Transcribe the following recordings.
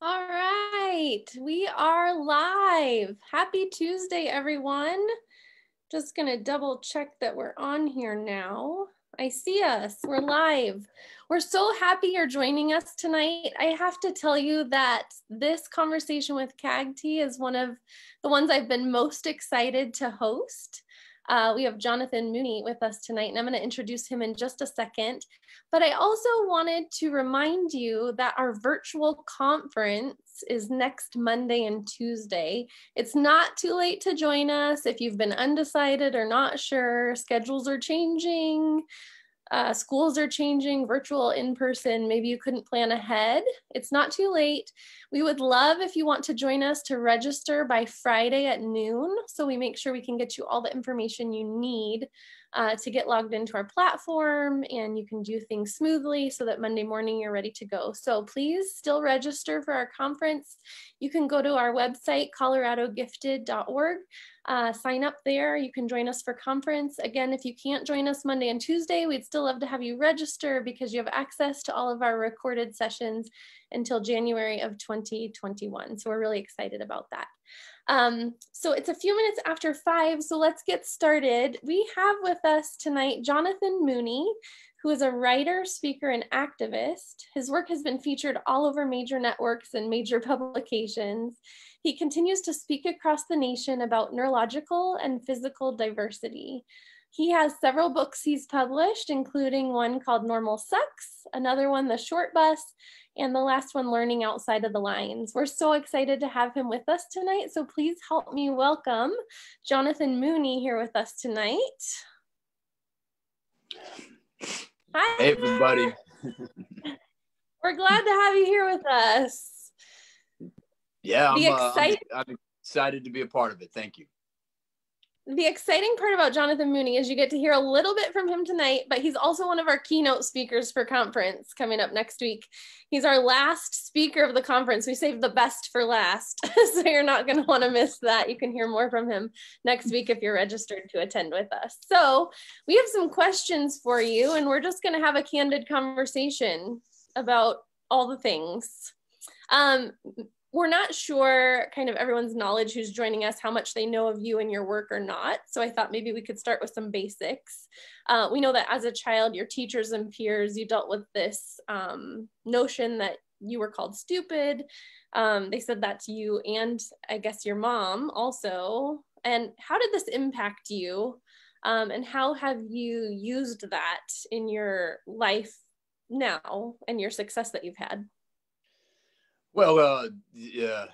All right, we are live. Happy Tuesday, everyone. Just gonna double check that we're on here now. I see us, we're live. We're so happy you're joining us tonight. I have to tell you that this conversation with CAGT is one of the ones I've been most excited to host. We have Jonathan Mooney with us tonight, and I'm going to introduce him in just a second. But I also wanted to remind you that our virtual conference is next Monday and Tuesday. It's not too late to join us if you've been undecided or not sure. Schedules are changing. Schools are changing, virtual, in-person, maybe you couldn't plan ahead. It's not too late. We would love if you want to join us to register by Friday at noon, so we make sure we can get you all the information you need to get logged into our platform, and you can do things smoothly so that Monday morning you're ready to go. So please still register for our conference. You can go to our website, coloradogifted.org. Sign up there. You can join us for conference. Again, if you can't join us Monday and Tuesday, we'd still love to have you register because you have access to all of our recorded sessions until January of 2021. So we're really excited about that. So it's a few minutes after 5, so let's get started. We have with us tonight Jonathan Mooney, who is a writer, speaker, and activist. His work has been featured all over major networks and major publications. He continues to speak across the nation about neurological and physical diversity. He has several books he's published, including one called Normal Sucks, another one, The Short Bus, and the last one, Learning Outside of the Lines. We're so excited to have him with us tonight, so please help me welcome Jonathan Mooney here with us tonight. Hi. Hey, everybody. We're glad to have you here with us. Yeah, I'm excited to be a part of it. Thank you. The exciting part about Jonathan Mooney is you get to hear a little bit from him tonight, but he's also one of our keynote speakers for conference coming up next week. He's our last speaker of the conference. We saved the best for last, so you're not going to want to miss that. You can hear more from him next week if you're registered to attend with us. So we have some questions for you, and we're just going to have a candid conversation about all the things. We're not sure kind of everyone's knowledge who's joining us, how much they know of you and your work or not. So I thought maybe we could start with some basics. We know that as a child, your teachers and peers, you dealt with this notion that you were called stupid. They said that to you and I guess your mom also. And how did this impact you? And how have you used that in your life now and your success that you've had? Well, yeah,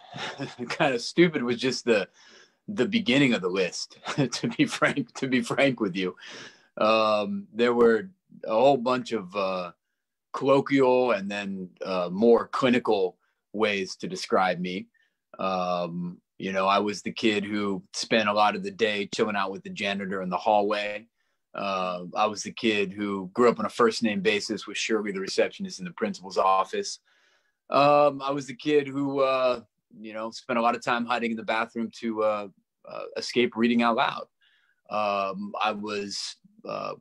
kind of stupid was just the beginning of the list. To be frank with you, there were a whole bunch of colloquial and then more clinical ways to describe me. You know, I was the kid who spent a lot of the day chilling out with the janitor in the hallway. I was the kid who grew up on a first name basis with Shirley, the receptionist in the principal's office. I was the kid who, you know, spent a lot of time hiding in the bathroom to escape reading out loud. I was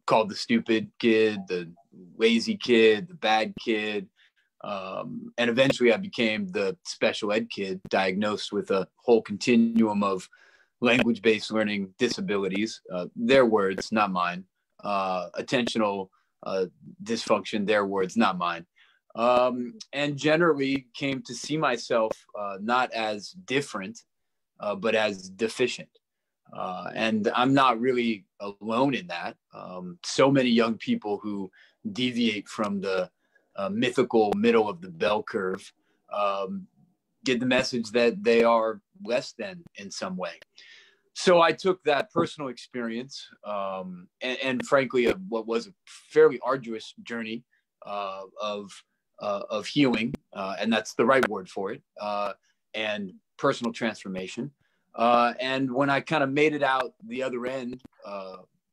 called the stupid kid, the lazy kid, the bad kid. And eventually I became the special ed kid diagnosed with a whole continuum of language-based learning disabilities, their words, not mine. Attentional dysfunction, their words, not mine. And generally came to see myself not as different, but as deficient. And I'm not really alone in that. So many young people who deviate from the mythical middle of the bell curve get the message that they are less than in some way. So I took that personal experience and frankly, what was a fairly arduous journey of healing, and that's the right word for it, and personal transformation. And when I kind of made it out the other end,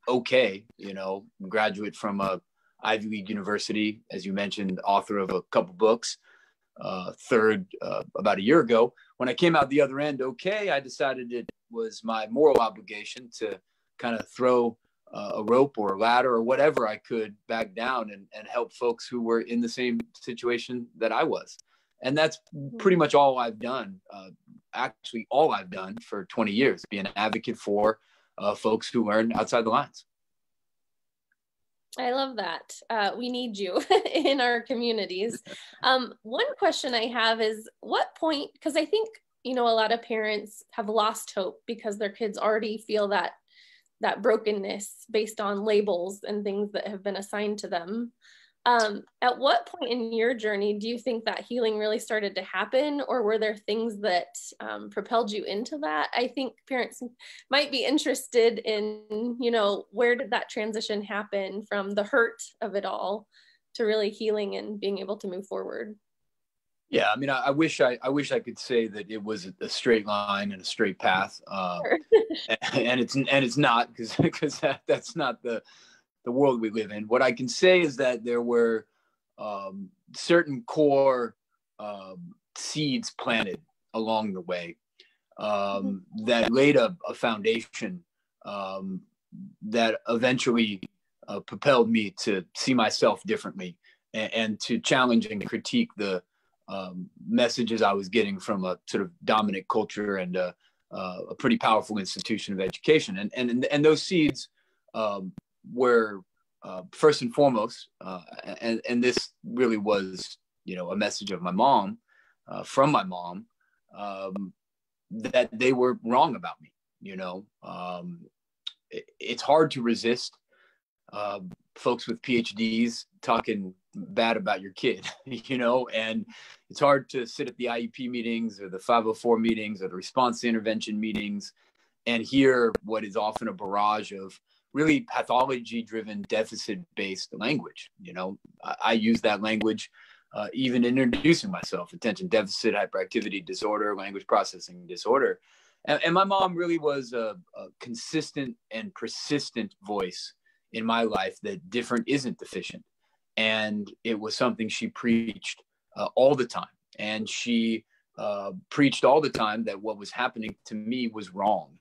okay, you know, graduate from a Ivy League university, as you mentioned, author of a couple books, third about a year ago. When I came out the other end, okay, I decided it was my moral obligation to kind of throw a rope or a ladder or whatever I could back down and help folks who were in the same situation that I was. And that's pretty much all I've done. Actually, all I've done for 20 years, be an advocate for folks who learn outside the lines. I love that. We need you in our communities. One question I have is, what point, because I think, you know, a lot of parents have lost hope because their kids already feel that brokenness based on labels and things that have been assigned to them. At what point in your journey do you think that healing really started to happen, or were there things that propelled you into that? I think parents might be interested in, you know, where did that transition happen from the hurt of it all to really healing and being able to move forward? Yeah, I mean, I wish I could say that it was a straight line and a straight path, Sure. and it's not, because that's not the world we live in. What I can say is that there were certain core seeds planted along the way that laid a foundation that eventually propelled me to see myself differently, and to challenge and critique the messages I was getting from a sort of dominant culture and a pretty powerful institution of education. And those seeds were first and foremost, and this really was, you know, a message of my mom, from my mom, that they were wrong about me. You know, it's hard to resist folks with PhDs talking bad about your kid, you know, and it's hard to sit at the IEP meetings or the 504 meetings or the response to intervention meetings and hear what is often a barrage of really pathology-driven, deficit-based language. You know, I use that language even in introducing myself: attention deficit hyperactivity disorder, language processing disorder. And my mom really was a consistent and persistent voice in my life that different isn't deficient. And it was something she preached all the time. And she preached all the time that what was happening to me was wrong,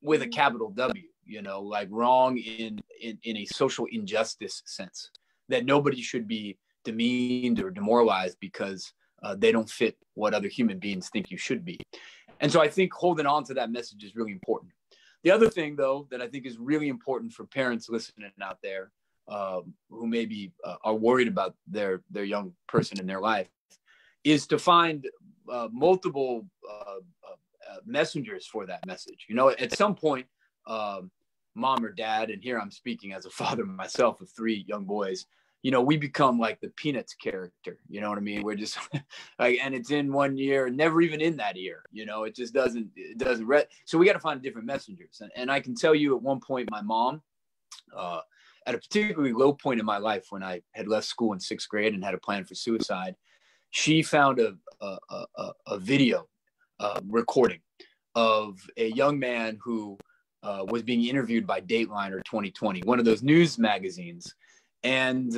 with a capital W, you know, like wrong in a social injustice sense, that nobody should be demeaned or demoralized because they don't fit what other human beings think you should be. And so I think holding on to that message is really important. The other thing, though, that I think is really important for parents listening out there who maybe are worried about their young person in their life, is to find multiple messengers for that message. You know, at some point, mom or dad, and here I'm speaking as a father myself of 3 young boys, you know, we become like the Peanuts character. You know what I mean? We're just like, and it's in one year, never even in that year. You know, it just doesn't. So we got to find different messengers. And I can tell you, at one point, my mom, at a particularly low point in my life, when I had left school in 6th grade and had a plan for suicide, she found a video recording of a young man who was being interviewed by Dateline or 2020, one of those news magazines. And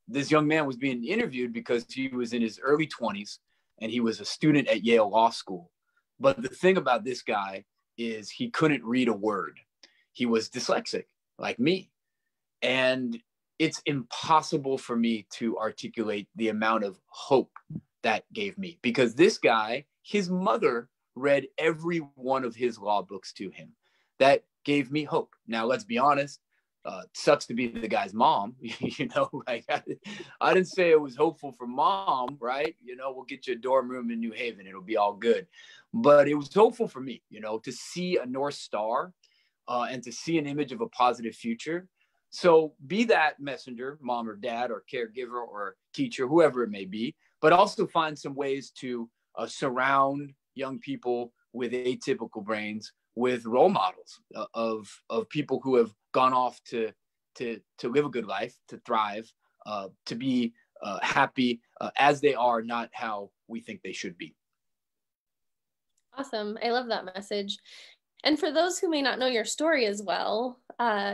this young man was being interviewed because he was in his early 20s and he was a student at Yale Law School. But the thing about this guy is he couldn't read a word. He was dyslexic, like me. And it's impossible for me to articulate the amount of hope that gave me, because this guy, his mother read every one of his law books to him. That gave me hope. Now, let's be honest. Sucks to be the guy's mom, you know, like I didn't say it was hopeful for mom, right? You know, we'll get you a dorm room in New Haven. It'll be all good. But it was hopeful for me, you know, to see a North Star and to see an image of a positive future. So be that messenger, mom or dad or caregiver or teacher, whoever it may be, but also find some ways to surround young people with atypical brains with role models of people who have gone off to live a good life, to thrive, to be happy as they are, not how we think they should be. Awesome. I love that message. And for those who may not know your story as well,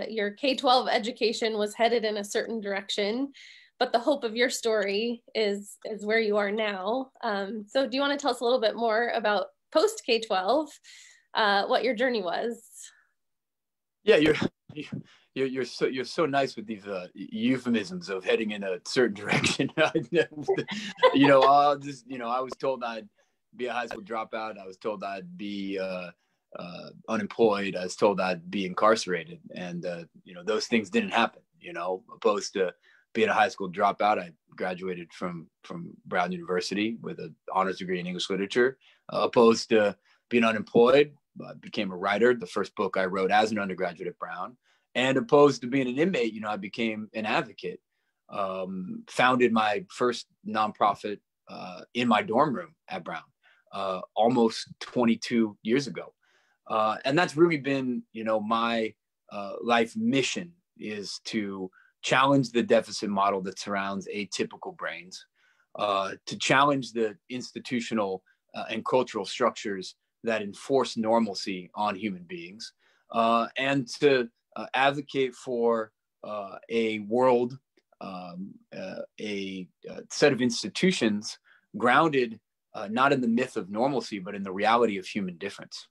your K-12 education was headed in a certain direction, but the hope of your story is where you are now. So do you want to tell us a little bit more about post K-12, what your journey was? Yeah, you're so nice with these euphemisms of heading in a certain direction. I'll just, I was told I'd be a high school dropout. I was told I'd be unemployed. I was told I'd be incarcerated, and those things didn't happen. Opposed to being a high school dropout, I graduated from Brown University with an honors degree in English literature. Opposed to being unemployed, I became a writer. The first book I wrote as an undergraduate at Brown. And opposed to being an inmate, I became an advocate. Founded my first nonprofit in my dorm room at Brown almost 22 years ago. And that's really been, my life mission, is to challenge the deficit model that surrounds atypical brains, to challenge the institutional and cultural structures that enforce normalcy on human beings, and to advocate for a world, a set of institutions grounded not in the myth of normalcy, but in the reality of human difference.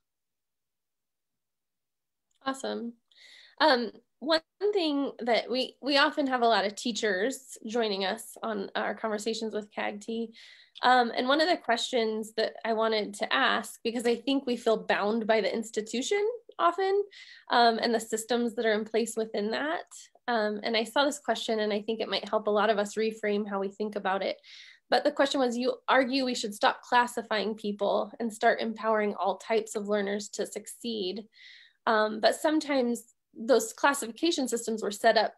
Awesome. One thing that we often have a lot of teachers joining us on our conversations with CAGT. And one of the questions that I wanted to ask, because I think we feel bound by the institution often, and the systems that are in place within that. And I saw this question, and I think it might help a lot of us reframe how we think about it. But the question was, you argue we should stop classifying people and start empowering all types of learners to succeed. But sometimes those classification systems were set up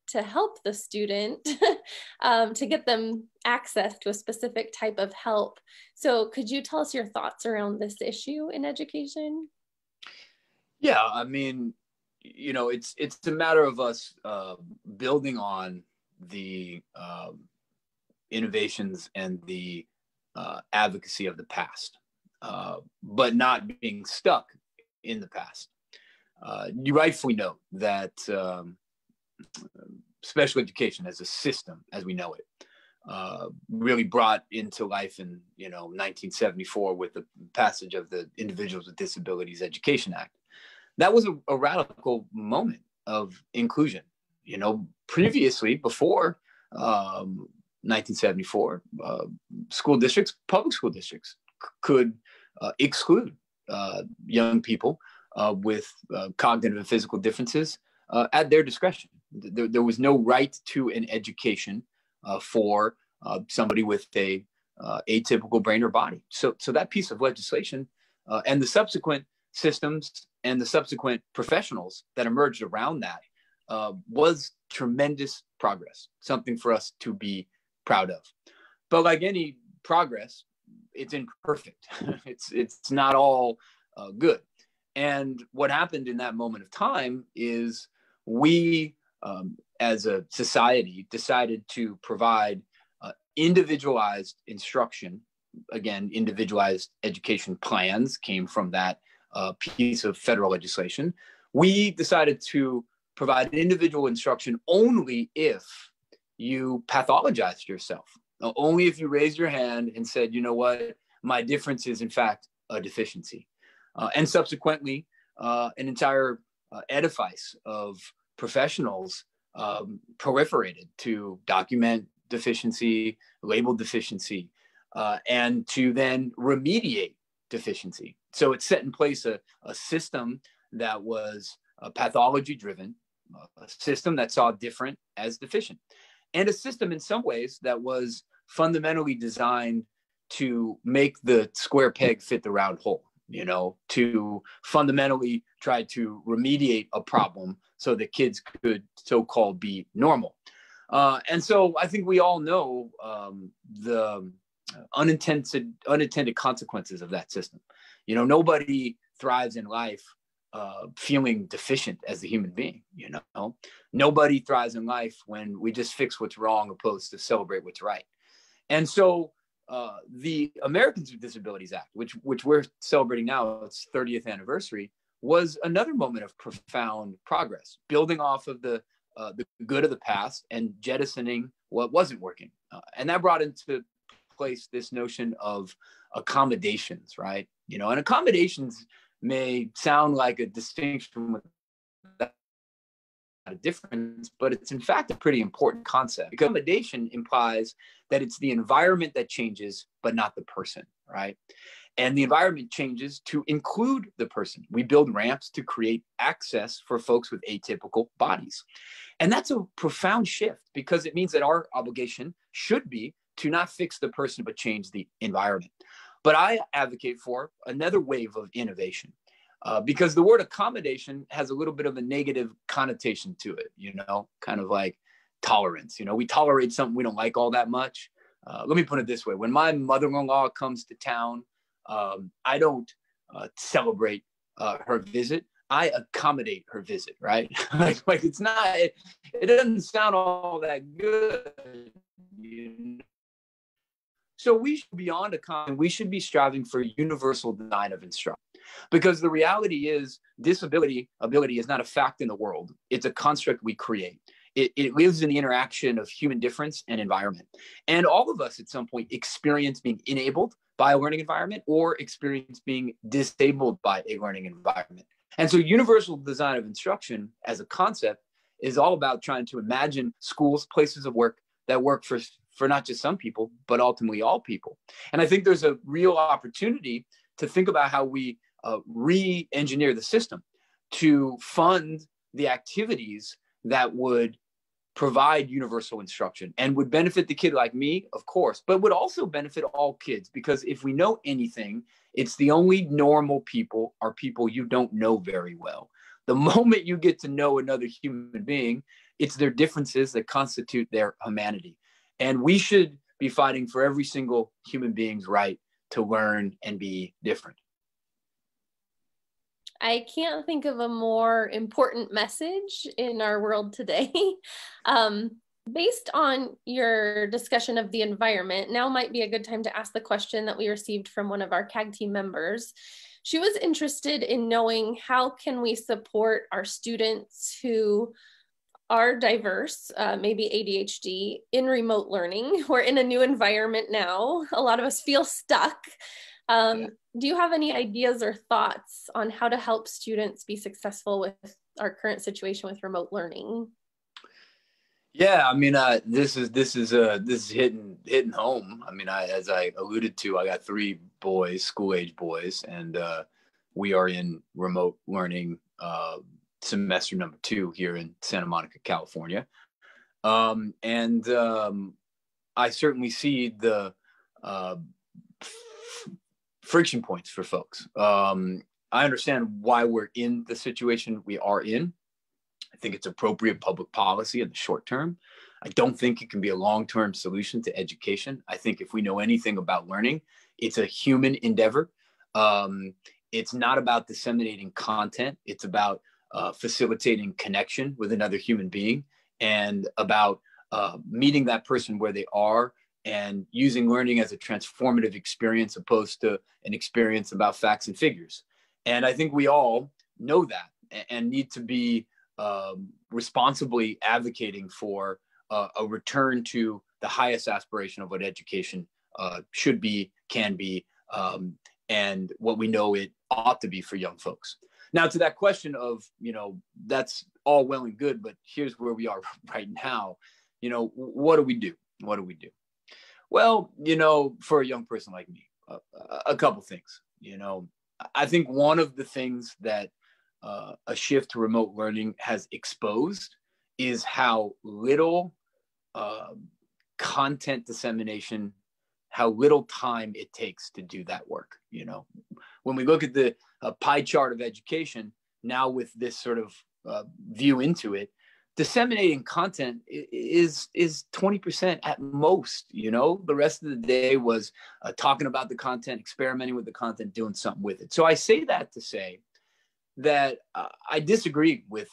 to help the student to get them access to a specific type of help. So could you tell us your thoughts around this issue in education? Yeah, I mean, it's a matter of us building on the innovations and the advocacy of the past, but not being stuck in the past. You rightfully note that special education as a system, as we know it, really brought into life in 1974 with the passage of the Individuals with Disabilities Education Act. That was a radical moment of inclusion. Previously, before 1974, school districts, public school districts, could exclude young people with cognitive and physical differences at their discretion. There was no right to an education for somebody with a atypical brain or body. So that piece of legislation and the subsequent systems and the subsequent professionals that emerged around that was tremendous progress, something for us to be proud of. But like any progress, it's imperfect. It's not all good. And what happened in that moment of time is we, as a society, decided to provide individualized instruction. Again, individualized education plans came from that piece of federal legislation. We decided to provide individual instruction only if you pathologized yourself, only if you raised your hand and said, you know what, my difference is in fact a deficiency. And subsequently, an entire edifice of professionals proliferated to document deficiency, label deficiency, and to then remediate deficiency. So it set in place a system that was pathology-driven, a system that saw different as deficient, and a system in some ways that was fundamentally designed to make the square peg fit the round hole, to fundamentally try to remediate a problem so that kids could so-called be normal. And so I think we all know the unintended consequences of that system. Nobody thrives in life feeling deficient as a human being. Nobody thrives in life when we just fix what's wrong opposed to celebrate what's right. And so the Americans with Disabilities Act, which we're celebrating now, its 30th anniversary, was another moment of profound progress, building off of the good of the past and jettisoning what wasn't working. And that brought into place this notion of accommodations, right? And accommodations may sound like a distinction a difference, but it's in fact a pretty important concept, because accommodation implies that it's the environment that changes, but not the person, right? And the environment changes to include the person. We build ramps to create access for folks with atypical bodies. And that's a profound shift, because it means that our obligation should be to not fix the person, but change the environment. But I advocate for another wave of innovation, because the word accommodation has a little bit of a negative connotation to it, kind of like tolerance. We tolerate something we don't like all that much. Let me put it this way. When my mother-in-law comes to town, I don't celebrate her visit. I accommodate her visit, right? like it's not, it doesn't sound all that good. So we should be beyond accommodation. We should be striving for universal design of instruction, because the reality is ability is not a fact in the world. It's a construct we create. It lives in the interaction of human difference and environment. And all of us at some point experience being enabled by a learning environment or experience being disabled by a learning environment. And so universal design of instruction as a concept is all about trying to imagine schools, places of work that work for not just some people, but ultimately all people. And I think there's a real opportunity to think about how we re-engineer the system to fund the activities that would provide universal instruction and would benefit the kid like me, of course, but would also benefit all kids. Because if we know anything, it's the only normal people are people you don't know very well. The moment you get to know another human being, it's their differences that constitute their humanity. And we should be fighting for every single human being's right to learn and be different. I can't think of a more important message in our world today. Based on your discussion of the environment, now might be a good time to ask the question that we received from one of our CAGT members. She was interested in knowing, how can we support our students who are diverse, maybe ADHD, in remote learning? We're in a new environment now. A lot of us feel stuck. Do you have any ideas or thoughts on how to help students be successful with our current situation with remote learning? Yeah, I mean, this is hitting home. I mean, as I alluded to, I got 3 boys, school age boys, and we are in remote learning semester number 2 here in Santa Monica, California. And I certainly see the friction points for folks. I understand why we're in the situation we are in. I think it's appropriate public policy in the short term. I don't think it can be a long-term solution to education. I think if we know anything about learning, it's a human endeavor. It's not about disseminating content. It's about facilitating connection with another human being, and about meeting that person where they are and using learning as a transformative experience opposed to an experience about facts and figures. And I think we all know that and need to be responsibly advocating for a return to the highest aspiration of what education should be, can be, and what we know it ought to be for young folks. Now, to that question of, that's all well and good, but here's where we are right now. What do we do? What do we do? Well, for a young person like me, a couple things. I think one of the things that a shift to remote learning has exposed is how little content dissemination, how little time it takes to do that work. When we look at the pie chart of education now with this sort of view into it, disseminating content is 20% at most. The rest of the day was talking about the content, experimenting with the content, doing something with it. So I say that to say that I disagree with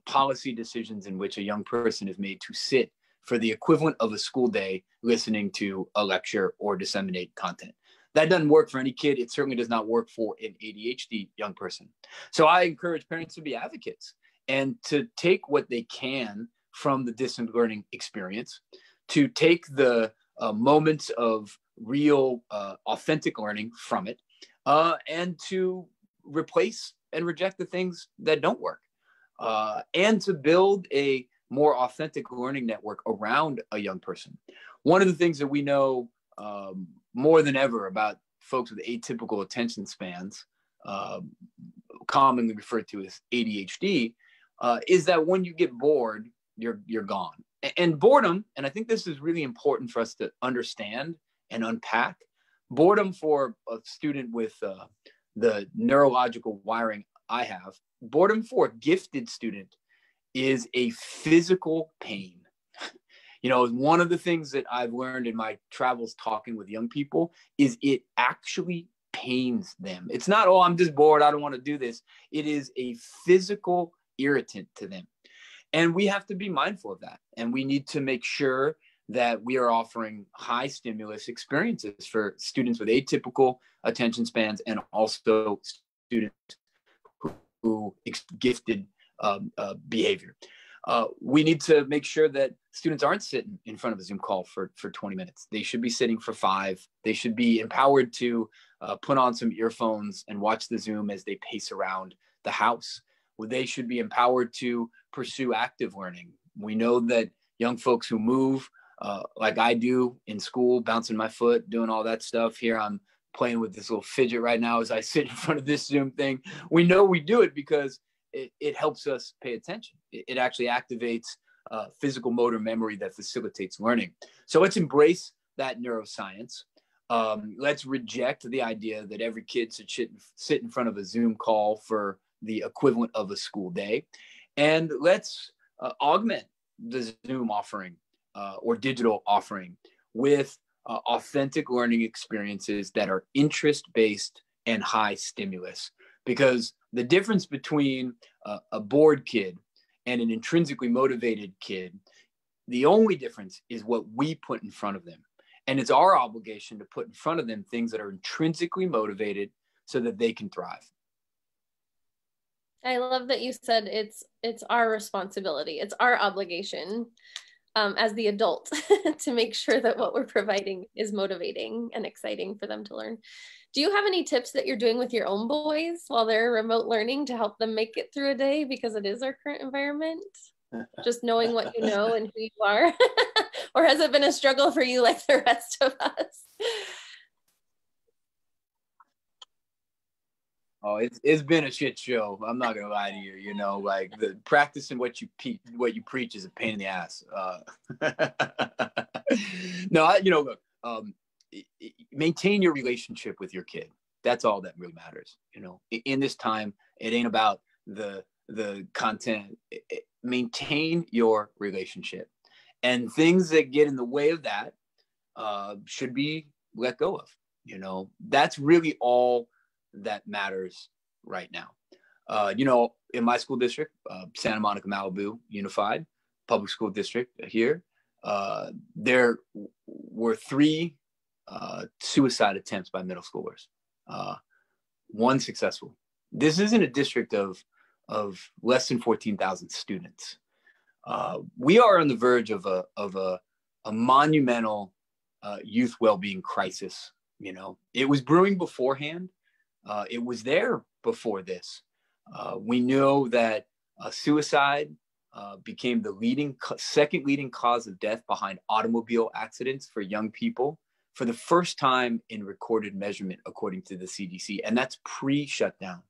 policy decisions in which a young person is made to sit for the equivalent of a school day listening to a lecture or disseminate content. That doesn't work for any kid. It certainly does not work for an ADHD young person. So I encourage parents to be advocates and to take what they can from the distance learning experience, to take the moments of real, authentic learning from it, and to replace and reject the things that don't work. and to build a more authentic learning network around a young person. One of the things that we know more than ever about folks with atypical attention spans, commonly referred to as ADHD, is that when you get bored, you're gone. And boredom, and I think this is really important for us to understand and unpack, boredom for a student with the neurological wiring I have, boredom for a gifted student is a physical pain. You know, one of the things that I've learned in my travels talking with young people is it actually pains them. It's not, oh, I'm just bored, I don't want to do this. It is a physical irritant to them. And we have to be mindful of that. And we need to make sure that we are offering high stimulus experiences for students with atypical attention spans and also students who gifted behavior. We need to make sure that students aren't sitting in front of a Zoom call for 20 minutes. They should be sitting for 5. They should be empowered to put on some earphones and watch the Zoom as they pace around the house. They should be empowered to pursue active learning. We know that young folks who move, like I do in school, bouncing my foot, doing all that stuff. Here I'm playing with this little fidget right now as I sit in front of this Zoom thing. We know we do it because it helps us pay attention. It actually activates physical motor memory that facilitates learning. So let's embrace that neuroscience. Let's reject the idea that every kid should sit in front of a Zoom call for the equivalent of a school day. And let's augment the Zoom offering or digital offering with authentic learning experiences that are interest-based and high stimulus. Because the difference between a bored kid and an intrinsically motivated kid, the only difference is what we put in front of them. And it's our obligation to put in front of them things that are intrinsically motivated so that they can thrive. I love that you said it's our responsibility. It's our obligation as the adult to make sure that what we're providing is motivating and exciting for them to learn. Do you have any tips that you're doing with your own boys while they're remote learning to help them make it through a day, because it is our current environment? Just knowing what you know and who you are? Or has it been a struggle for you like the rest of us? Oh, it's been a shit show. I'm not gonna lie to you. You know, like the practicing what you preach is a pain in the ass. No, look, maintain your relationship with your kid. That's all that really matters. You know, in this time, it ain't about the content. Maintain your relationship, and things that get in the way of that should be let go of. You know, that's really all that matters right now. In my school district, Santa Monica, Malibu Unified Public School District here, there were 3 suicide attempts by middle schoolers, 1 successful. This isn't a district of less than 14,000 students. We are on the verge of a monumental youth well-being crisis. You know, it was brewing beforehand. It was there before this. We know that suicide became the second leading cause of death behind automobile accidents for young people for the first time in recorded measurement, according to the CDC, and that's pre-shutdown.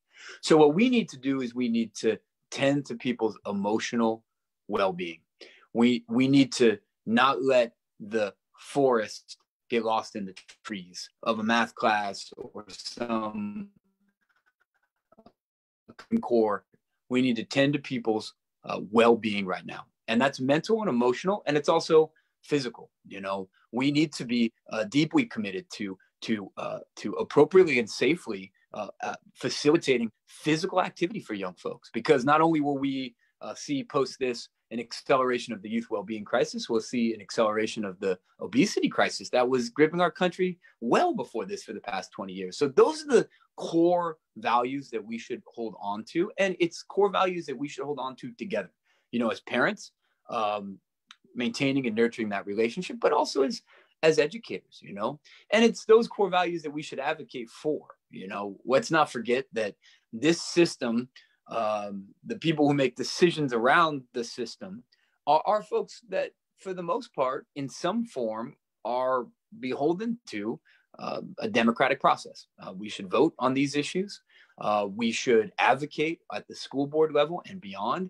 So what we need to do is we need to tend to people's emotional well-being. We need to not let the forest get lost in the trees of a math class or some core. We need to tend to people's well-being right now. And that's mental and emotional, and it's also physical. You know, we need to be deeply committed to appropriately and safely facilitating physical activity for young folks, because not only will we see post this an acceleration of the youth well-being crisis, we'll see an acceleration of the obesity crisis that was gripping our country well before this for the past 20 years. So those are the core values that we should hold on to, and it's core values that we should hold on to together, you know, as parents, maintaining and nurturing that relationship, but also as educators, you know, and it's those core values that we should advocate for. You know, let's not forget that this system The people who make decisions around the system are folks that, for the most part, in some form, are beholden to a democratic process. We should vote on these issues. We should advocate at the school board level and beyond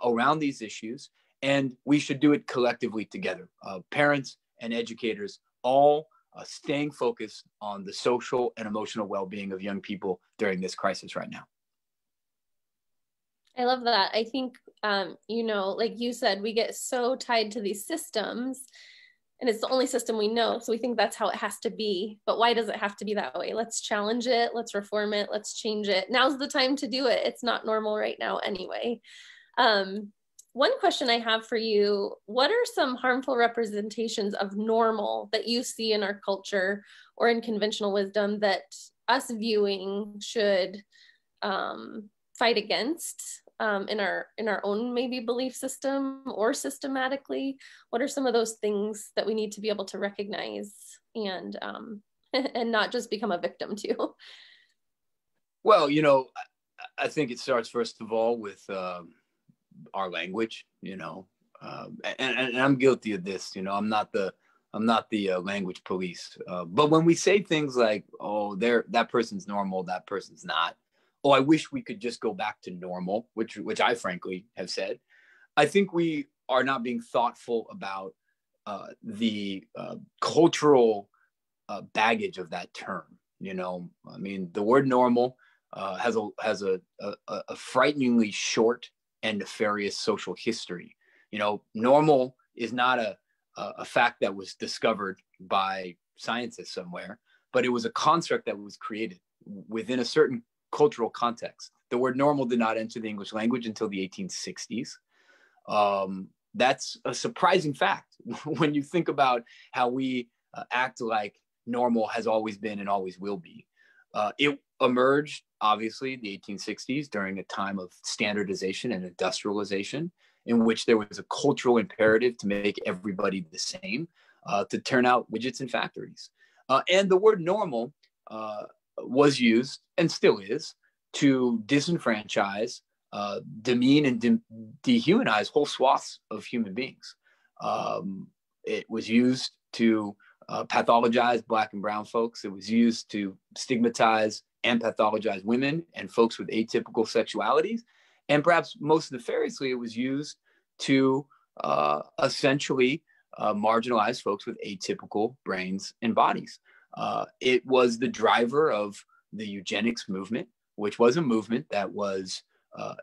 around these issues. And we should do it collectively together. Parents and educators all staying focused on the social and emotional well-being of young people during this crisis right now. I love that. I think, you know, like you said, we get so tied to these systems, and it's the only system we know. So we think that's how it has to be. But why does it have to be that way? Let's challenge it. Let's reform it. Let's change it. Now's the time to do it. It's not normal right now anyway. One question I have for you, what are some harmful representations of normal that you see in our culture or in conventional wisdom that us viewing should fight against in our own maybe belief system or systematically? What are some of those things that we need to be able to recognize and and not just become a victim to? Well, you know, I think it starts first of all with our language, you know, and I'm guilty of this. You know, I'm not the language police. But when we say things like, "Oh, that person's normal, that person's not," "Oh, I wish we could just go back to normal," which I frankly have said, I think we are not being thoughtful about the cultural baggage of that term. You know, I mean, the word normal has a frighteningly short and nefarious social history. You know, normal is not a fact that was discovered by scientists somewhere, but it was a construct that was created within a certain cultural context. The word normal did not enter the English language until the 1860s. That's a surprising fact when you think about how we act like normal has always been and always will be. It emerged, obviously, in the 1860s during a time of standardization and industrialization, in which there was a cultural imperative to make everybody the same, to turn out widgets in factories. And the word normal was used, and still is, to disenfranchise, demean, and dehumanize whole swaths of human beings. It was used to pathologize Black and brown folks. It was used to stigmatize and pathologize women and folks with atypical sexualities. And perhaps most nefariously, it was used to essentially marginalize folks with atypical brains and bodies. It was the driver of the eugenics movement, which was a movement that was,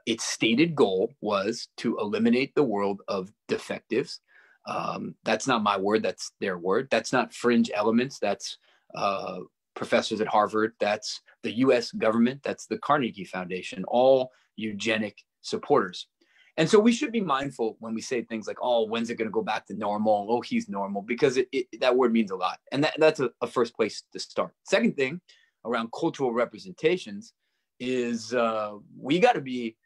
its stated goal was to eliminate the world of defectives. That's not my word, that's their word. That's not fringe elements, that's professors at Harvard, that's the US government, that's the Carnegie Foundation, all eugenic supporters. And so we should be mindful when we say things like, "Oh, when's it going to go back to normal? Oh, he's normal," because that word means a lot. And that's a first place to start. Second thing around cultural representations is we got to be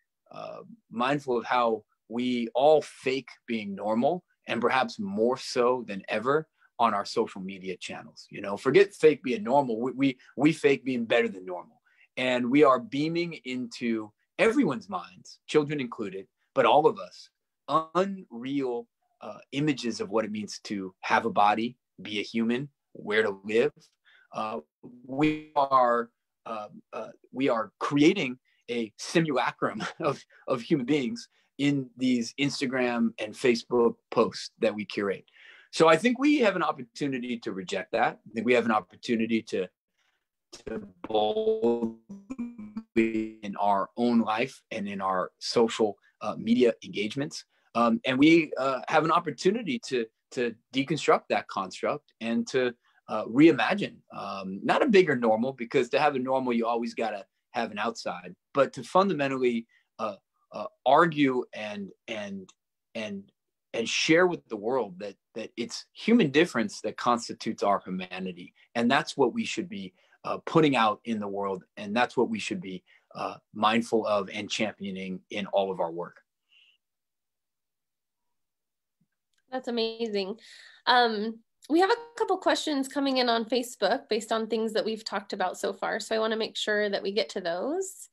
mindful of how we all fake being normal, and perhaps more so than ever on our social media channels. You know, forget fake being normal. We fake being better than normal. And we are beaming into everyone's minds, children included, but all of us, unreal images of what it means to have a body, be a human, where to live. We are creating a simulacrum of human beings in these Instagram and Facebook posts that we curate. So I think we have an opportunity to reject that. I think we have an opportunity to boldly in our own life and in our social media engagements. And we have an opportunity to deconstruct that construct and to reimagine, not a bigger normal, because to have a normal, you always got to have an outside, but to fundamentally argue and share with the world that it's human difference that constitutes our humanity. And that's what we should be putting out in the world. And that's what we should be mindful of and championing in all of our work. That's amazing. We have a couple questions coming in on Facebook based on things that we've talked about so far. So I want to make sure that we get to those.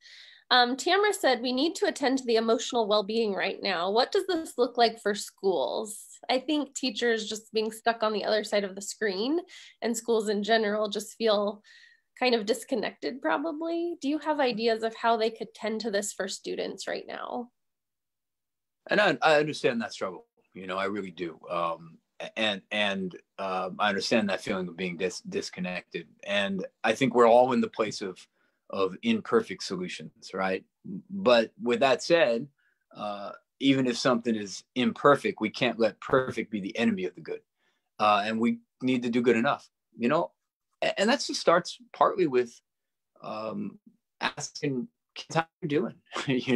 Tamara said, we need to attend to the emotional well-being right now. What does this look like for schools? I think teachers just being stuck on the other side of the screen, and schools in general just feel kind of disconnected probably. Do you have ideas of how they could tend to this for students right now? And I understand that struggle. I really do. I understand that feeling of being disconnected. And I think we're all in the place of imperfect solutions, right? But with that said, even if something is imperfect, we can't let perfect be the enemy of the good. And we need to do good enough, and that just starts partly with asking kids how you're doing, like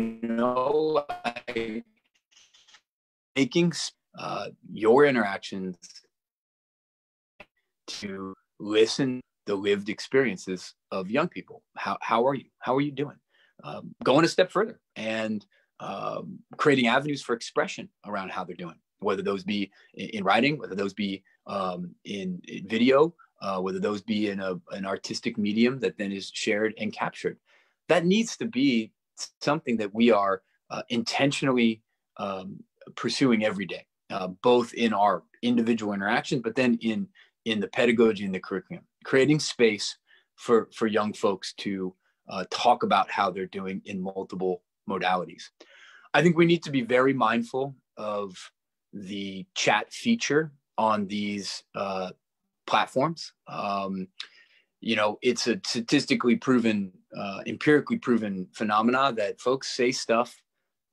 making your interactions to listen the lived experiences of young people. How are you? How are you doing? Going a step further and creating avenues for expression around how they're doing, whether those be in writing, whether those be in video, whether those be in an artistic medium that then is shared and captured. That needs to be something that we are intentionally pursuing every day, both in our individual interactions, but then in the pedagogy and the curriculum, creating space for young folks to talk about how they're doing in multiple modalities. I think we need to be very mindful of the chat feature on these platforms. It's a statistically proven, empirically proven phenomena that folks say stuff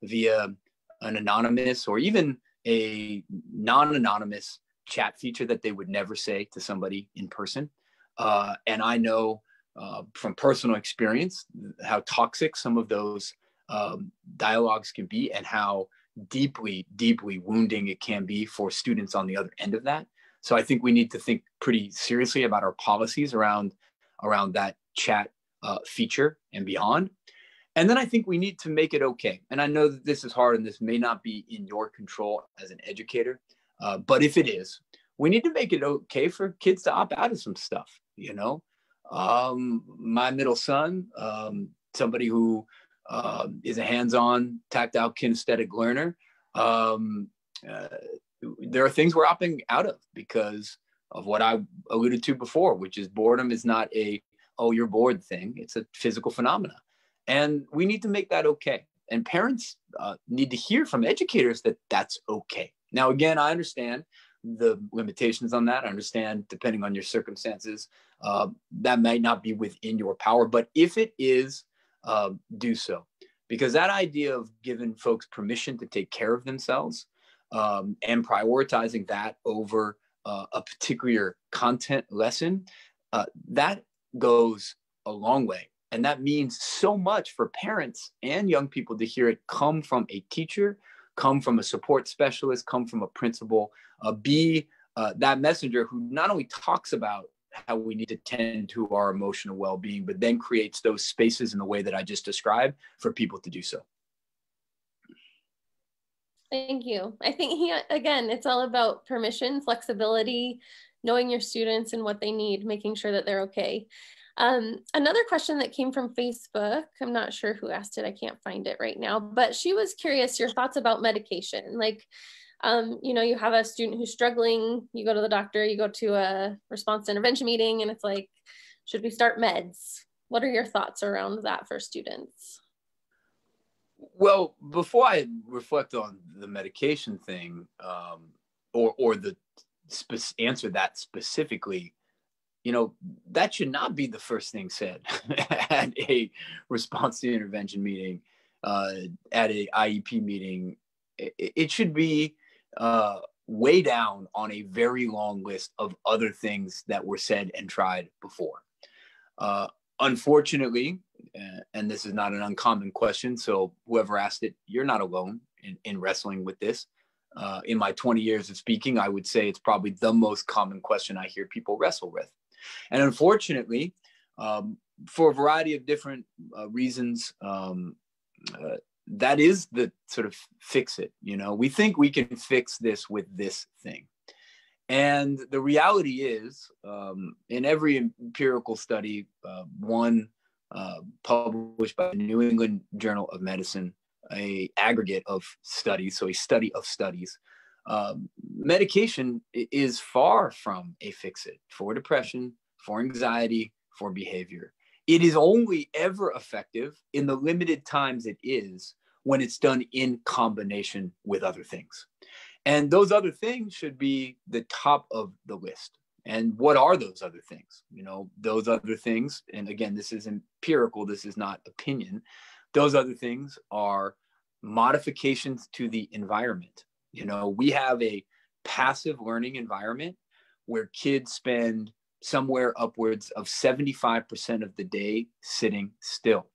via an anonymous or even a non-anonymous chat feature that they would never say to somebody in person. And I know from personal experience how toxic some of those dialogues can be and how deeply, deeply wounding it can be for students on the other end of that. So I think we need to think pretty seriously about our policies around that chat feature and beyond. And then I think we need to make it okay. And I know that this is hard and this may not be in your control as an educator, but if it is, we need to make it okay for kids to opt out of some stuff. My middle son, somebody who is a hands-on, tactile, kinesthetic learner, there are things we're opting out of because of what I alluded to before, which is boredom is not oh, you're bored thing. It's a physical phenomena. And we need to make that okay. And parents need to hear from educators that that's okay. Now, again, I understand the limitations on that. I understand, depending on your circumstances, that might not be within your power. But if it is, do so. Because that idea of giving folks permission to take care of themselves and prioritizing that over a particular content lesson, that goes a long way. And that means so much for parents and young people to hear it come from a teacher, come from a support specialist, come from a principal, be that messenger who not only talks about how we need to tend to our emotional well-being, but then creates those spaces in the way that I just described for people to do so. Thank you. I think again, it's all about permission, flexibility, knowing your students and what they need, making sure that they're okay. Another question that came from Facebook, I'm not sure who asked it, I can't find it right now, but she was curious your thoughts about medication. Like, you have a student who's struggling, you go to the doctor, you go to a response intervention meeting, and it's like, should we start meds? What are your thoughts around that for students? Well, before I reflect on the medication thing, or the answer that specifically, that should not be the first thing said at a response to intervention meeting, at a IEP meeting. It should be way down on a very long list of other things that were said and tried before. Unfortunately, and this is not an uncommon question, so whoever asked it, you're not alone in wrestling with this. In my 20 years of speaking, I would say it's probably the most common question I hear people wrestle with. And unfortunately, for a variety of different reasons, that is the sort of fix it. We think we can fix this with this thing. And the reality is, in every empirical study, one published by the New England Journal of Medicine, a aggregate of studies, so a study of studies. Medication is far from a fix-it for depression, for anxiety, for behavior. It is only ever effective in the limited times it is when it's done in combination with other things. And those other things should be the top of the list. And what are those other things? You know, those other things, and again, this is empirical, this is not opinion. Those other things are modifications to the environment. You know, we have a passive learning environment where kids spend somewhere upwards of 75% of the day sitting still.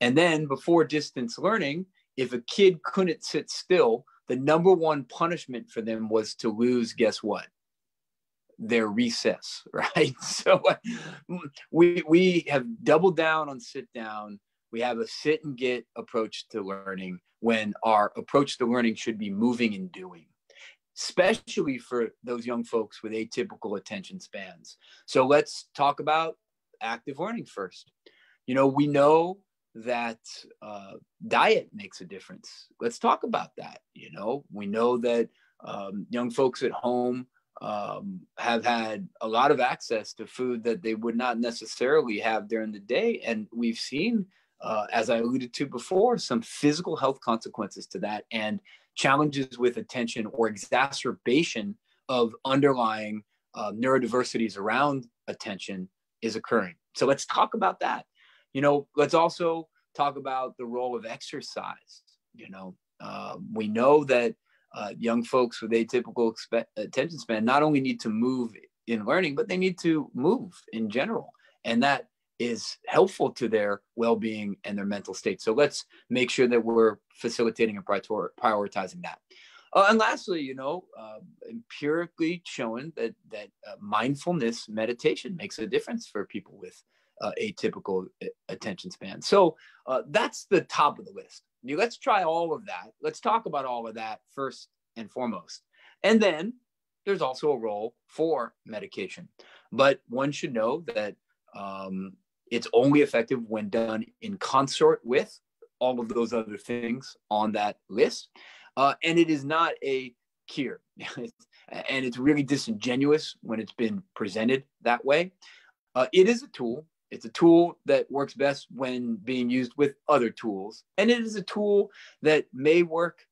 And then before distance learning, if a kid couldn't sit still, the number one punishment for them was to lose, guess what? Their recess, right? So we have doubled down on sit down. We have a sit and get approach to learning when our approach to learning should be moving and doing, especially for those young folks with atypical attention spans. So let's talk about active learning first. You know, we know that diet makes a difference. Let's talk about that. You know, we know that young folks at home have had a lot of access to food that they would not necessarily have during the day. And we've seen, as I alluded to before, some physical health consequences to that and challenges with attention or exacerbation of underlying neurodiversities around attention is occurring. So let's talk about that. You know, let's also talk about the role of exercise. You know, we know that young folks with atypical attention span not only need to move in learning, but they need to move in general. And that is helpful to their well-being and their mental state. So let's make sure that we're facilitating and prioritizing that. And lastly, you know, empirically shown that mindfulness meditation makes a difference for people with atypical attention span. So that's the top of the list. Let's try all of that. Let's talk about all of that first and foremost. And then there's also a role for medication. But one should know that it's only effective when done in consort with all of those other things on that list. And it is not a cure. And it's really disingenuous when it's been presented that way. It is a tool. It's a tool that works best when being used with other tools. And it is a tool that may work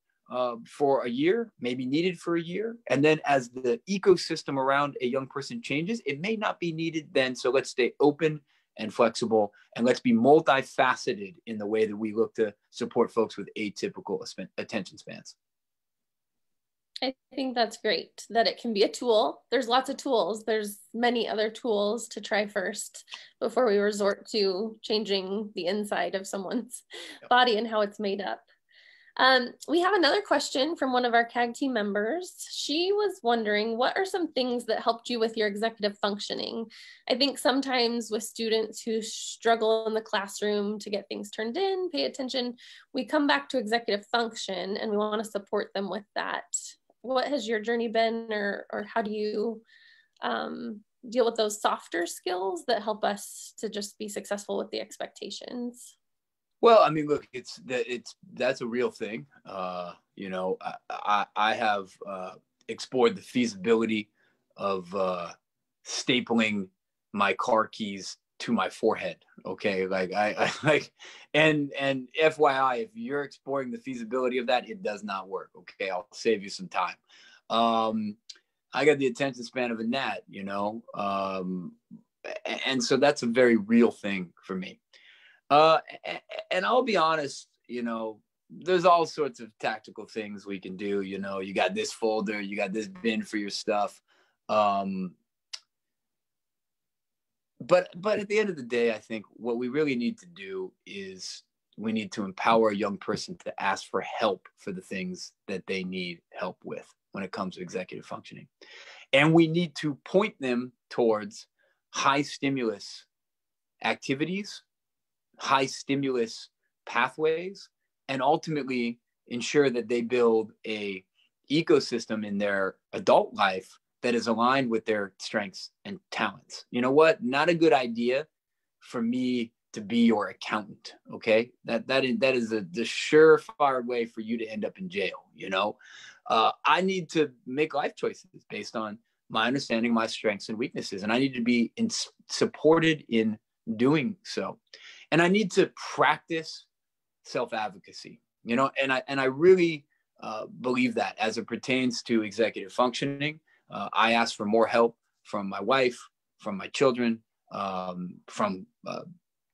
for a year, may be needed for a year. And then as the ecosystem around a young person changes, it may not be needed then. So let's stay open and flexible, and let's be multifaceted in the way that we look to support folks with atypical attention spans. I think that's great that it can be a tool. There's lots of tools. There's many other tools to try first before we resort to changing the inside of someone's body and how it's made up. We have another question from one of our CAGT members. She was wondering, what are some things that helped you with your executive functioning? I think sometimes with students who struggle in the classroom to get things turned in, pay attention, we come back to executive function and we want to support them with that. What has your journey been, or how do you deal with those softer skills that help us to just be successful with the expectations? Well, I mean, look, that's a real thing. You know, I have explored the feasibility of stapling my car keys to my forehead. Okay, like I like, and FYI, if you're exploring the feasibility of that, it does not work. Okay, I'll save you some time. I got the attention span of a gnat, you know, and so that's a very real thing for me. And I'll be honest, you know, there's all sorts of tactical things we can do. You know, you got this folder, you got this bin for your stuff. But at the end of the day, I think what we really need to do is we need to empower a young person to ask for help for the things that they need help with when it comes to executive functioning. And we need to point them towards high stimulus activities, high stimulus pathways, and ultimately ensure that they build a ecosystem in their adult life that is aligned with their strengths and talents. You know what? Not a good idea for me to be your accountant. Okay. That is the surefire way for you to end up in jail. I need to make life choices based on my understanding, my strengths and weaknesses. And I need to be supported in doing so. And I need to practice self-advocacy, and I really believe that as it pertains to executive functioning. I ask for more help from my wife, from my children, from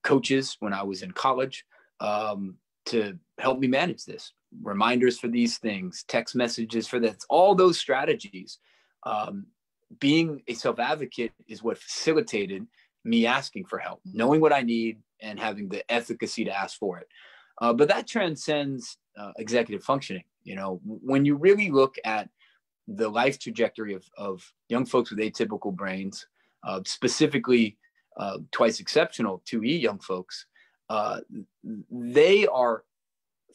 coaches when I was in college, to help me manage this. Reminders for these things, text messages for this, all those strategies. Being a self-advocate is what facilitated me asking for help, knowing what I need and having the efficacy to ask for it. But that transcends executive functioning. When you really look at the life trajectory of young folks with atypical brains, specifically twice exceptional 2E young folks, they are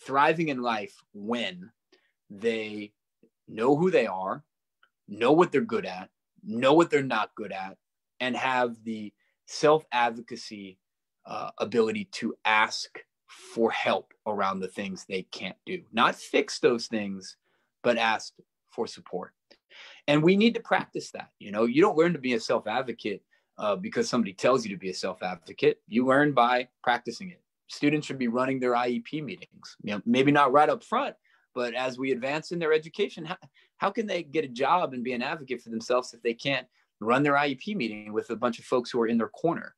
thriving in life when they know who they are, know what they're good at, know what they're not good at, and have the self-advocacy ability to ask for help around the things they can't do. Not fix those things, but ask for support. And we need to practice that. You don't learn to be a self-advocate because somebody tells you to be a self-advocate. You learn by practicing it. Students should be running their IEP meetings, maybe not right up front, but as we advance in their education, how can they get a job and be an advocate for themselves if they can't run their IEP meeting with a bunch of folks who are in their corner?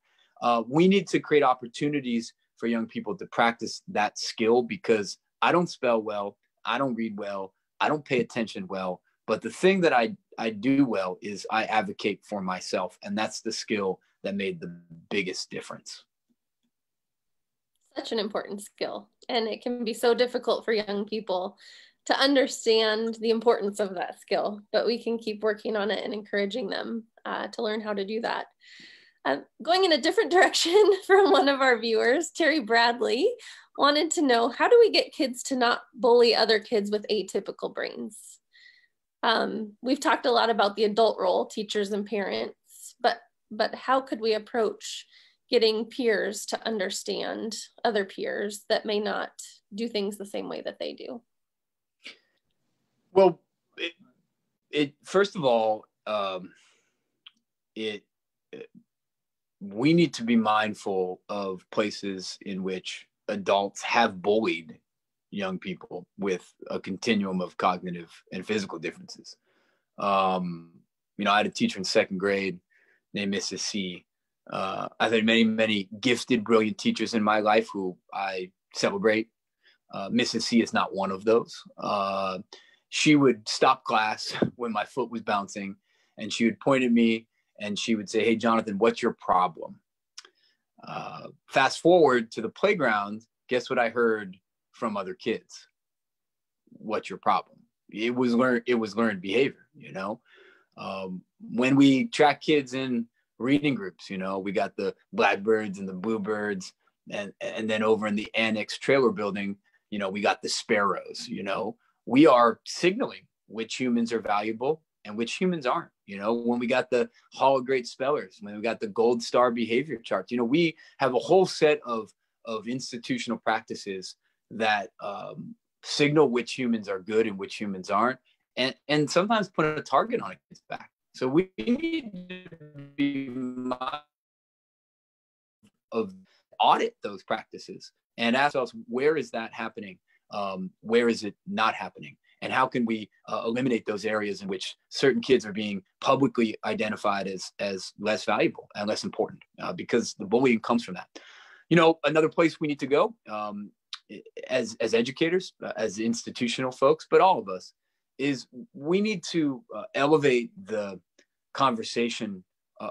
We need to create opportunities for young people to practice that skill, because I don't spell well, I don't read well, I don't pay attention well, but the thing that I do well is I advocate for myself, and that's the skill that made the biggest difference. Such an important skill, and it can be so difficult for young people to understand the importance of that skill, but we can keep working on it and encouraging them to learn how to do that. Going in a different direction from one of our viewers, Terry Bradley wanted to know, how do we get kids to not bully other kids with atypical brains? We've talked a lot about the adult role, teachers and parents, but how could we approach getting peers to understand other peers that may not do things the same way that they do? Well, first of all, we need to be mindful of places in which adults have bullied young people with a continuum of cognitive and physical differences. I had a teacher in second grade named Mrs. C. I've had many, many gifted, brilliant teachers in my life who I celebrate. Mrs. C is not one of those. She would stop class when my foot was bouncing, and she would point at me and she would say, "Hey, Jonathan, what's your problem?" Fast forward to the playground, guess what I heard from other kids? "What's your problem?" It was learned behavior, when we track kids in reading groups, we got the blackbirds and the bluebirds, and then over in the annex trailer building, we got the sparrows. We are signaling which humans are valuable and which humans aren't. When we got the Hall of Great Spellers, when we got the Gold Star behavior charts, we have a whole set of institutional practices that signal which humans are good and which humans aren't, and sometimes put a target on a kid's back. So we need to be mindful of audit those practices and ask ourselves, where is that happening? Where is it not happening? And how can we eliminate those areas in which certain kids are being publicly identified as less valuable and less important, because the bullying comes from that. Another place we need to go as educators, as institutional folks, but all of us, is we need to elevate the conversation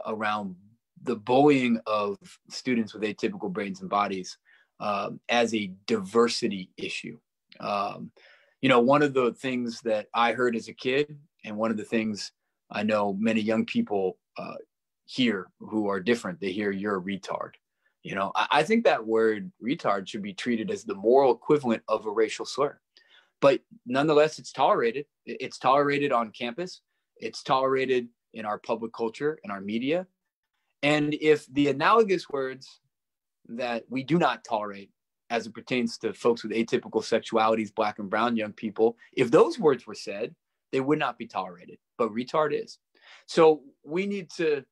around the bullying of students with atypical brains and bodies as a diversity issue. One of the things that I heard as a kid, and one of the things I know many young people hear who are different, they hear, "You're a retard." I think that word retard should be treated as the moral equivalent of a racial slur. But nonetheless, it's tolerated. It's tolerated on campus. It's tolerated in our public culture, in our media. And if the analogous words that we do not tolerate as it pertains to folks with atypical sexualities, Black and brown young people. If those words were said, they would not be tolerated, but retard is. So we need to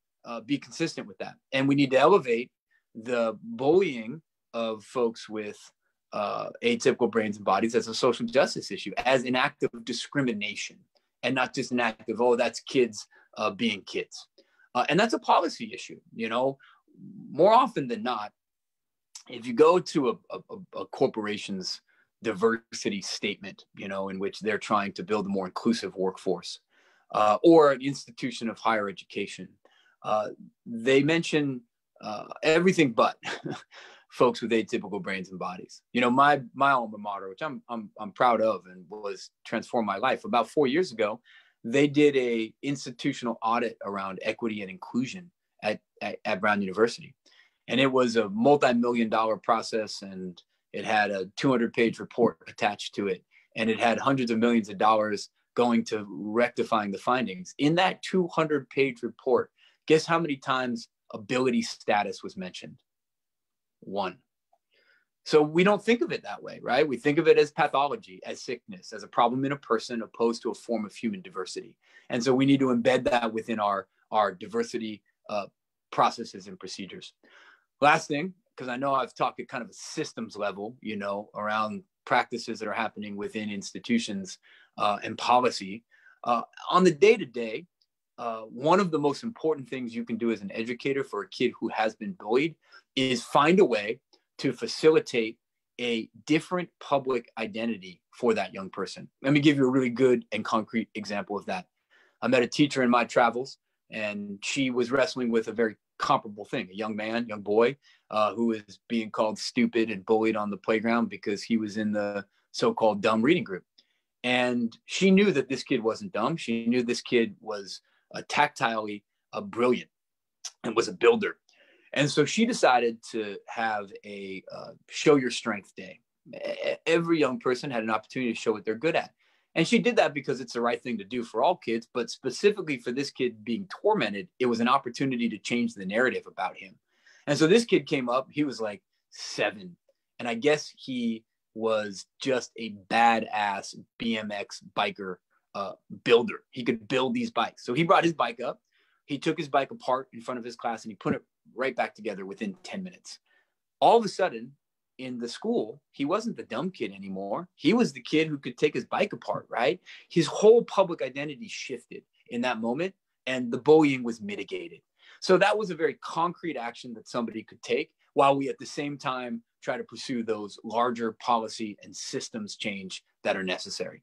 be consistent with that. And we need to elevate the bullying of folks with atypical brains and bodies as a social justice issue, as an act of discrimination, and not just an act of, oh, that's kids being kids. And that's a policy issue. You know, more often than not, if you go to a corporation's diversity statement, you know, in which they're trying to build a more inclusive workforce, or an institution of higher education, they mention everything but folks with atypical brains and bodies. You know, my alma mater, which I'm proud of and was transformed my life. About 4 years ago, they did a institutional audit around equity and inclusion at Brown University. And it was a multi-million-dollar process, and it had a 200-page report attached to it. And it had hundreds of millions of dollars going to rectifying the findings. In that 200-page report, guess how many times ability status was mentioned? 1. So we don't think of it that way, right? We think of it as pathology, as sickness, as a problem in a person, opposed to a form of human diversity. And so we need to embed that within our diversity processes and procedures. Last thing, because I know I've talked at kind of a systems level, you know, around practices that are happening within institutions and policy. On the day-to-day, one of the most important things you can do as an educator for a kid who has been bullied is find a way to facilitate a different public identity for that young person. Let me give you a really good and concrete example of that. I met a teacher in my travels, and she was wrestling with a very comparable thing, a young boy who was being called stupid and bullied on the playground because he was in the so-called dumb reading group. And she knew that this kid wasn't dumb. She knew this kid was tactilely brilliant and was a builder. And so she decided to have a show your strength day. Every young person had an opportunity to show what they're good at. And she did that because it's the right thing to do for all kids, but specifically for this kid being tormented, it was an opportunity to change the narrative about him. And so this kid came up, he was like 7. And I guess he was just a badass BMX biker builder. He could build these bikes. So he brought his bike up, he took his bike apart in front of his class, and he put it right back together within 10 minutes. All of a sudden, in the school, he wasn't the dumb kid anymore. He was the kid who could take his bike apart, right? His whole public identity shifted in that moment, and the bullying was mitigated. So that was a very concrete action that somebody could take, while we at the same time try to pursue those larger policy and systems change that are necessary.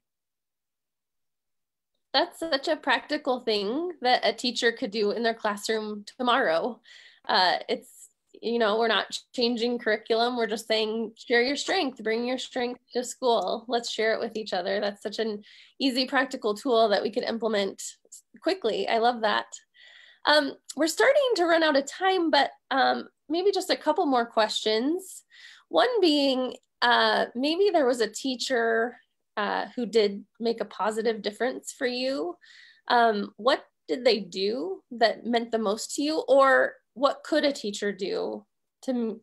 That's such a practical thing that a teacher could do in their classroom tomorrow. It's, you know, we're not changing curriculum. We're just saying, share your strength, bring your strength to school. Let's share it with each other. That's such an easy, practical tool that we could implement quickly. I love that. We're starting to run out of time, but maybe just a couple more questions. One being, maybe there was a teacher who did make a positive difference for you. What did they do that meant the most to you? Or what could a teacher do to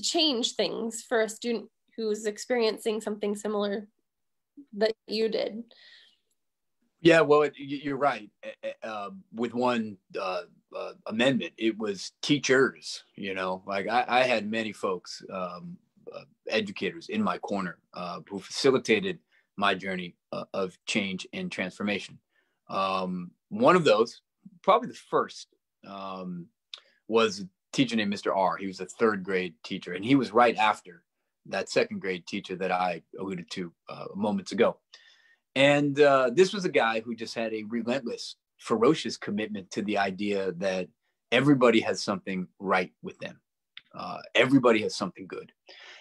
change things for a student who's experiencing something similar that you did? Yeah, well, you're right. With one amendment, it was teachers. You know, like I had many folks, educators in my corner who facilitated my journey of change and transformation. One of those, probably the first, was a teacher named Mr. R. He was a 3rd grade teacher, and he was right after that 2nd grade teacher that I alluded to moments ago. And this was a guy who just had a relentless, ferocious commitment to the idea that everybody has something right with them. Everybody has something good.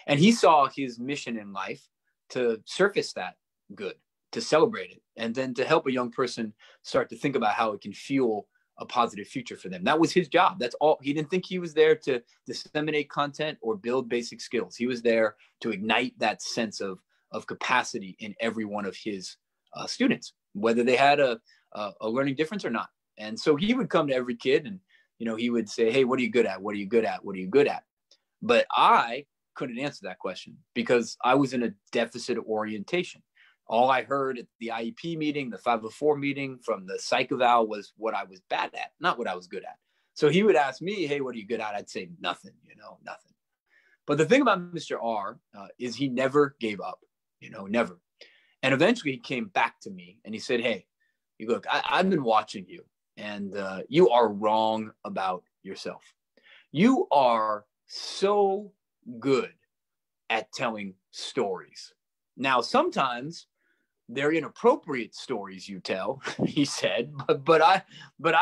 And he saw his mission in life to surface that good, to celebrate it, and then to help a young person start to think about how it can fuel a positive future for them. That was his job. That's all. He didn't think he was there to disseminate content or build basic skills. He was there to ignite that sense of capacity in every one of his students, whether they had a learning difference or not. And so he would come to every kid and, you know, he would say, hey, what are you good at? What are you good at? What are you good at? But I couldn't answer that question because I was in a deficit orientation. All I heard at the IEP meeting, the 504 meeting from the psych eval was what I was bad at, not what I was good at. So he would ask me, hey, what are you good at? I'd say nothing, nothing. But the thing about Mr. R is he never gave up, never. And eventually he came back to me and he said, hey, look, I've been watching you and you are wrong about yourself. You are so good at telling stories. Now, sometimes they're inappropriate stories you tell, he said, but I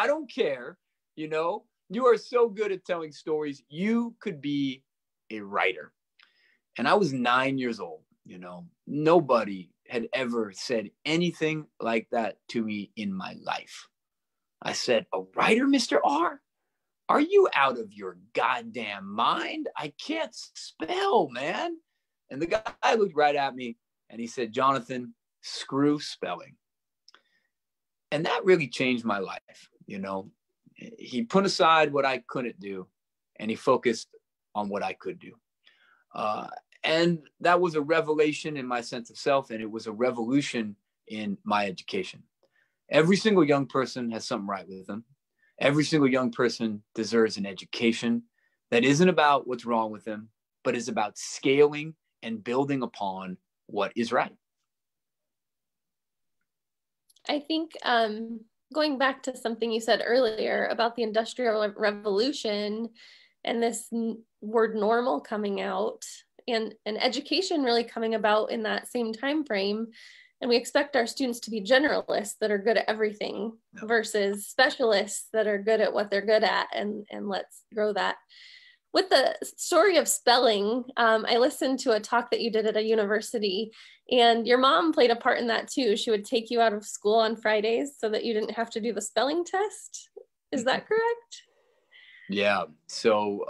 don't care. You are so good at telling stories. You could be a writer. And I was 9 years old. Nobody had ever said anything like that to me in my life. I said, a writer, Mr. R? Are you out of your goddamn mind? I can't spell, man. And the guy looked right at me and he said, Jonathan, screw spelling. And that really changed my life. He put aside what I couldn't do and he focused on what I could do. And that was a revelation in my sense of self, and it was a revolution in my education. Every single young person has something right with them. Every single young person deserves an education that isn't about what's wrong with them, but is about scaling and building upon what is right. I think going back to something you said earlier about the Industrial Revolution and this word normal coming out and education really coming about in that same time frame. And we expect our students to be generalists that are good at everything versus specialists that are good at what they're good at. And let's grow that. With the story of spelling, I listened to a talk that you did at a university, and your mom played a part in that too. She would take you out of school on Fridays so that you didn't have to do the spelling test. Is that correct? Yeah. So,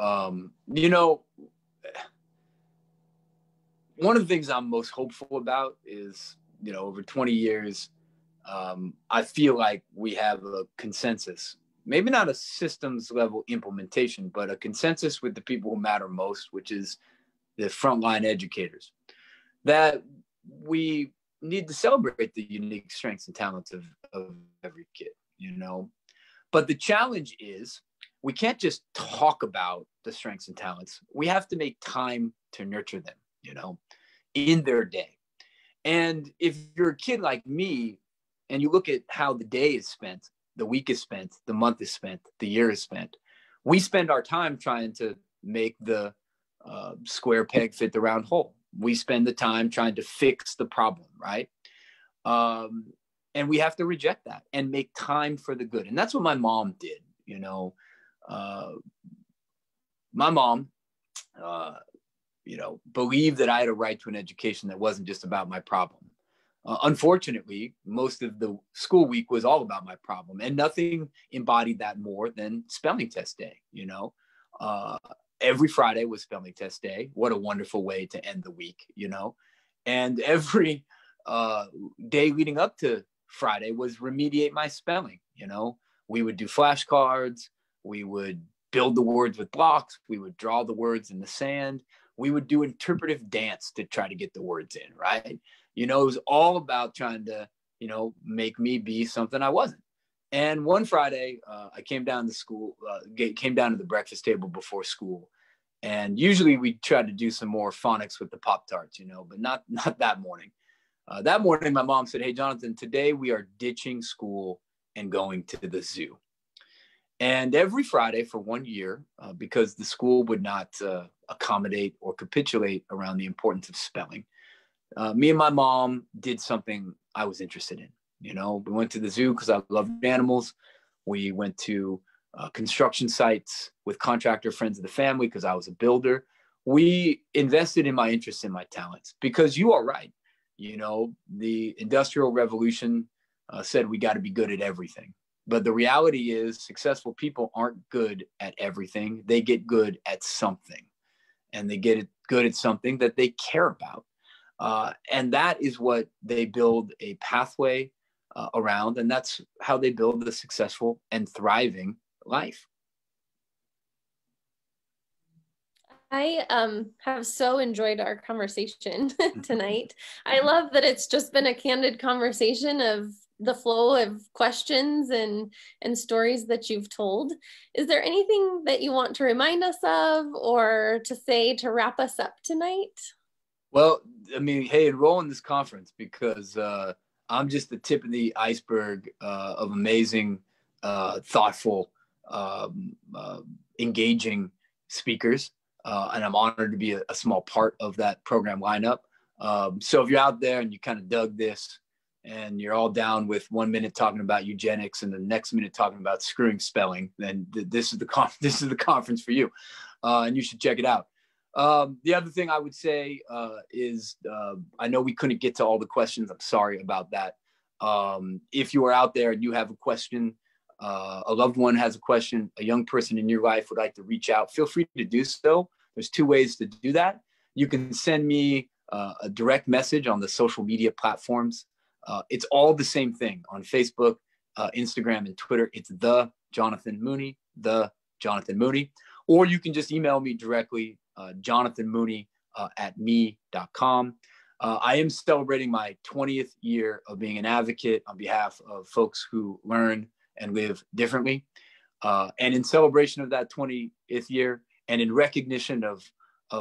one of the things I'm most hopeful about is, over 20 years, I feel like we have a consensus, maybe not a systems level implementation, but a consensus with the people who matter most, which is the frontline educators, that we need to celebrate the unique strengths and talents of every kid, But the challenge is we can't just talk about the strengths and talents. We have to make time to nurture them, in their day. And if you're a kid like me and you look at how the day is spent, the week is spent, the month is spent, the year is spent, we spend our time trying to make the square peg fit the round hole. We spend the time trying to fix the problem, right? And we have to reject that and make time for the good. And that's what my mom did, my mom, believed that I had a right to an education that wasn't just about my problem. Unfortunately, most of the school week was all about my problem, and nothing embodied that more than spelling test day. Every Friday was spelling test day. What a wonderful way to end the week, and every day leading up to Friday was remediate my spelling. We would do flashcards. We would build the words with blocks. We would draw the words in the sand. We would do interpretive dance to try to get the words in, right? It was all about trying to, make me be something I wasn't. And one Friday, I came down to school, came down to the breakfast table before school. And usually we try to do some more phonics with the Pop-Tarts, but not that morning. That morning, my mom said, hey, Jonathan, today we are ditching school and going to the zoo. And every Friday for 1 year, because the school would not accommodate or capitulate around the importance of spelling, me and my mom did something I was interested in. We went to the zoo because I loved animals. We went to construction sites with contractor friends of the family because I was a builder. We invested in my interests and my talents because you are right. The Industrial Revolution said we got to be good at everything. But the reality is successful people aren't good at everything. They get good at something, and they get good at something that they care about. And that is what they build a pathway around. And that's how they build a successful and thriving life. I have so enjoyed our conversation tonight. I love that it's just been a candid conversation of the flow of questions and stories that you've told. Is there anything that you want to remind us of or to say to wrap us up tonight? Well, I mean, hey, enroll in this conference because I'm just the tip of the iceberg of amazing, thoughtful, engaging speakers. And I'm honored to be a small part of that program lineup. So if you're out there and you kind of dug this and you're all down with 1 minute talking about eugenics and the next minute talking about screwing spelling, then this is the conference for you. And you should check it out. The other thing I would say is I know we couldn't get to all the questions. I'm sorry about that. If you are out there and you have a question, a loved one has a question, a young person in your life would like to reach out, feel free to do so. There's two ways to do that. You can send me a direct message on the social media platforms. It's all the same thing on Facebook, Instagram, and Twitter. It's the Jonathan Mooney. Or you can just email me directly, jonathanmooney@me.com. I am celebrating my 20th year of being an advocate on behalf of folks who learn and live differently. And in celebration of that 20th year and in recognition of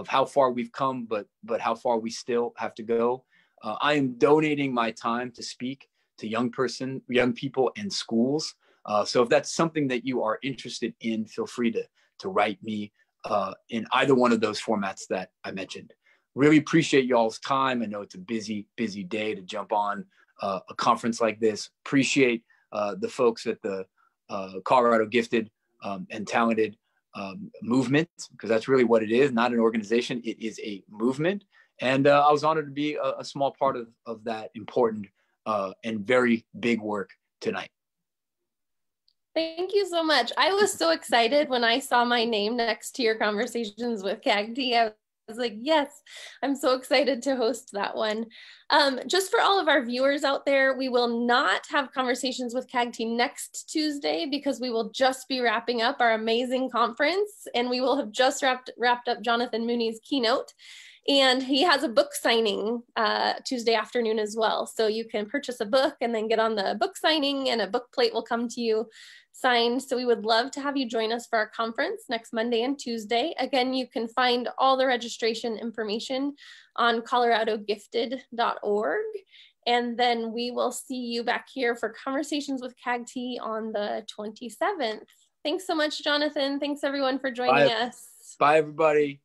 how far we've come, but how far we still have to go, I am donating my time to speak to young people and schools. So if that's something that you are interested in, feel free to write me in either one of those formats that I mentioned. Really appreciate y'all's time. I know it's a busy day to jump on a conference like this. Appreciate the folks at the Colorado Gifted and Talented movement, because that's really what it is, not an organization. It is a movement. And I was honored to be a small part of that important and very big work tonight. Thank you so much. I was so excited when I saw my name next to your conversations with CAGT. I was like, yes, I'm so excited to host that one. Just for all of our viewers out there, we will not have conversations with CAGT next Tuesday because we will just be wrapping up our amazing conference, and we will have just wrapped up Jonathan Mooney's keynote. And he has a book signing Tuesday afternoon as well. So you can purchase a book and then get on the book signing, and a book plate will come to you signed. So we would love to have you join us for our conference next Monday and Tuesday. Again, you can find all the registration information on coloradogifted.org. And then we will see you back here for Conversations with CAGT on the 27th. Thanks so much, Jonathan. Thanks everyone for joining us. Bye, everybody.